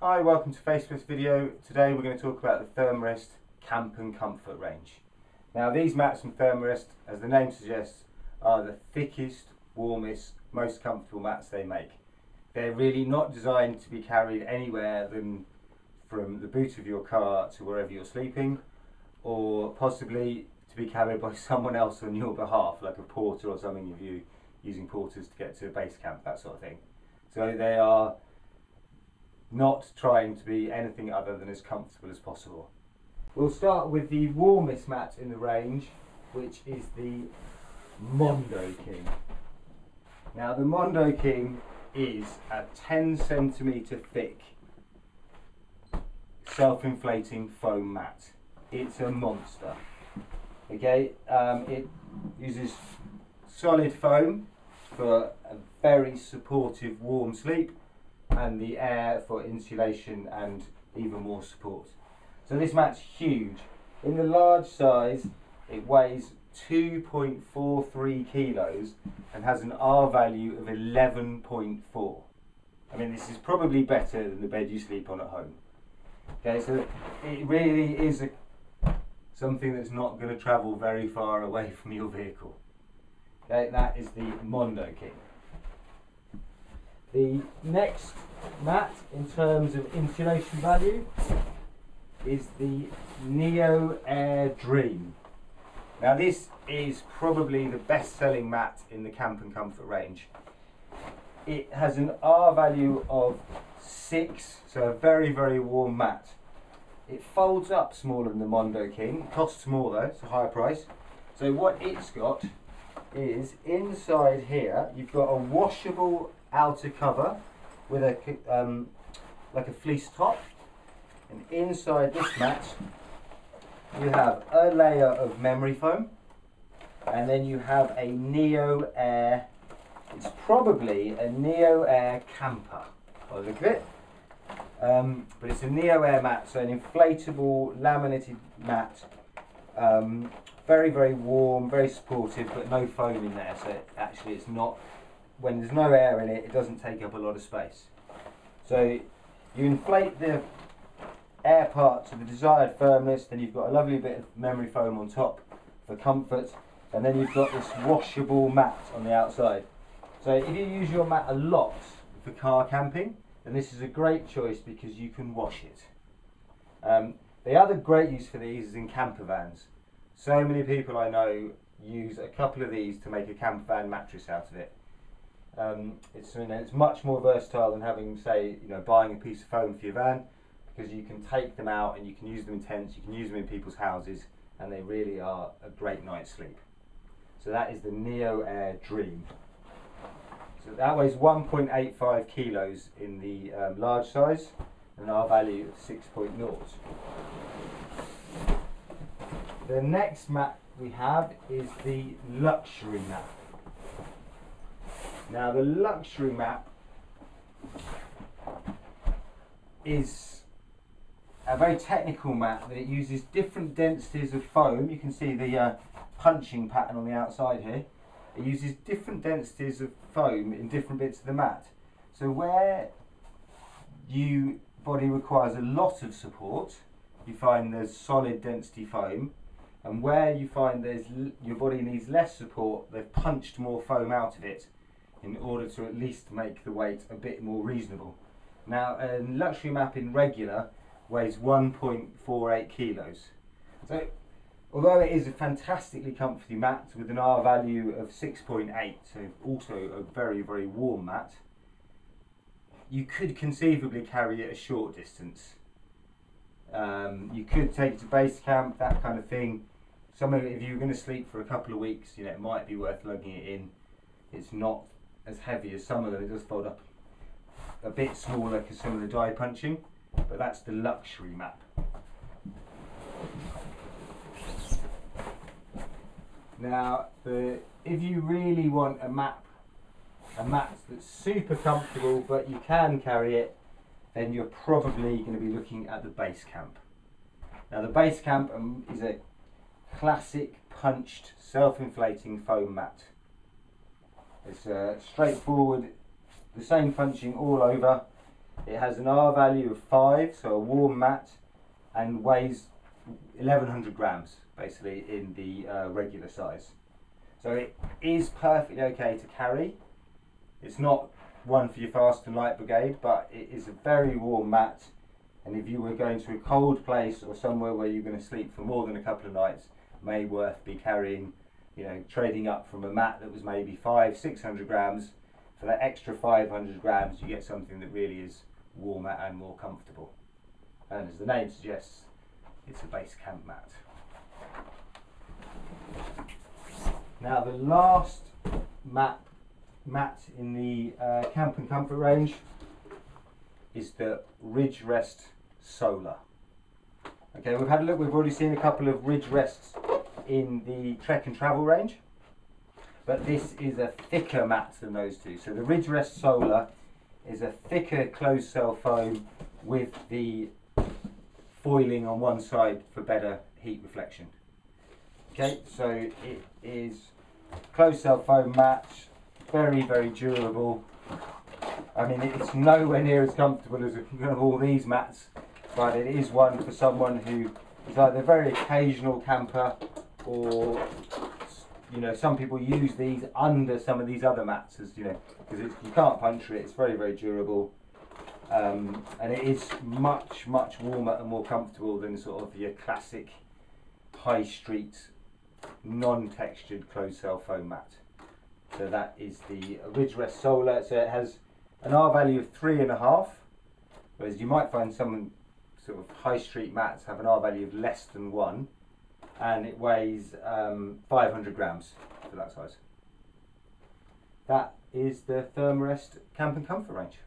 Hi, welcome to Facebook's video. Today we're going to talk about the Thermarest Camp and Comfort range. Now these mats from Thermarest, as the name suggests, are the thickest, warmest, most comfortable mats they make. They're really not designed to be carried anywhere than from the boot of your car to wherever you're sleeping, or possibly to be carried by someone else on your behalf, like a porter or something if you're using porters to get to a base camp, that sort of thing. So they are not trying to be anything other than as comfortable as possible. We'll start with the warmest mat in the range, which is the Mondo King. Now the Mondo King is a 10 centimetre thick self-inflating foam mat. It's a monster. Okay, it uses solid foam for a very supportive warm sleep, and the air for insulation and even more support. So this mat's huge. In the large size it weighs 2.43 kilos and has an R value of 11.4. I mean, this is probably better than the bed you sleep on at home. Okay, so it really is something that's not going to travel very far away from your vehicle. Okay, that is the Mondo King. The next mat in terms of insulation value is the Neo Air Dream. Now this is probably the best selling mat in the Camp and Comfort range. It has an R value of 6, so a very, very warm mat. It folds up smaller than the Mondo King. It costs more though, it's a higher price. So what it's got is, inside here you've got a washable outer cover with a like a fleece top, and inside this mat you have a layer of memory foam, and then you have a Neo Air. It's probably a Neo Air camper by the look of it, but it's a Neo Air mat, so an inflatable laminated mat. Very, very warm, very supportive, but no foam in there, so actually it's not, when there's no air in it, it doesn't take up a lot of space. So you inflate the air part to the desired firmness, then you've got a lovely bit of memory foam on top for comfort, and then you've got this washable mat on the outside. So if you use your mat a lot for car camping, then this is a great choice because you can wash it. The other great use for these is in camper vans. So many people I know use a couple of these to make a camper van mattress out of it. It's much more versatile than having, say, buying a piece of foam for your van, because you can take them out and you can use them in tents, you can use them in people's houses, and they really are a great night's sleep. So that is the Neo Air Dream. So that weighs 1.85 kilos in the large size, and our value of 6.0. The next mat we have is the luxury mat. Now the luxury mat is a very technical mat, that it uses different densities of foam. You can see the punching pattern on the outside here. It uses different densities of foam in different bits of the mat. So where your body requires a lot of support, you find there's solid density foam, and where you find your body needs less support, they've punched more foam out of it in order to at least make the weight a bit more reasonable. Now a luxury mat in regular weighs 1.48 kilos. So although it is a fantastically comfortable mat with an R value of 6.8, so also a very, very warm mat, you could conceivably carry it a short distance. You could take it to base camp, that kind of thing. If you're going to sleep for a couple of weeks, it might be worth lugging it in. It's not as heavy as some of them. It does fold up a bit smaller because some of the die punching, but that's the luxury mat. Now, if you really want a mat that's super comfortable but you can carry it, then you're probably going to be looking at the base camp. Now the base camp is a classic punched self-inflating foam mat. It's straightforward, the same punching all over. It has an R value of 5, so a warm mat, and weighs 1100 grams basically in the regular size. So it is perfectly okay to carry. It's not one for your fast and light brigade, but it is a very warm mat, and if you were going to a cold place or somewhere where you're going to sleep for more than a couple of nights, may worth be carrying, you know, trading up from a mat that was maybe 500-600 grams. For that extra 500 grams you get something that really is warmer and more comfortable, and as the name suggests, it's a base camp mat. Now the last mat in the Camp and Comfort range is the Ridge Rest Solar. Okay, we've had a look, we've already seen a couple of Ridge Rests in the Trek and Travel range, but this is a thicker mat than those two. So the Ridge Rest Solar is a thicker closed cell foam with the foiling on one side for better heat reflection. Okay, so it is closed cell foam mat, very, very durable. I mean, it's nowhere near as comfortable as all these mats, but it is one for someone who is either a very occasional camper, or, you know, some people use these under some of these other mats, as you know, because you can't puncture it. It's very, very durable, and it is much, much warmer and more comfortable than sort of your classic high street non-textured closed cell foam mat. So that is the Ridge Rest Solar. So it has an R value of 3.5, whereas you might find some sort of high street mats have an R value of less than 1, and it weighs 500 grams for that size. That is the Thermarest Camp and Comfort range.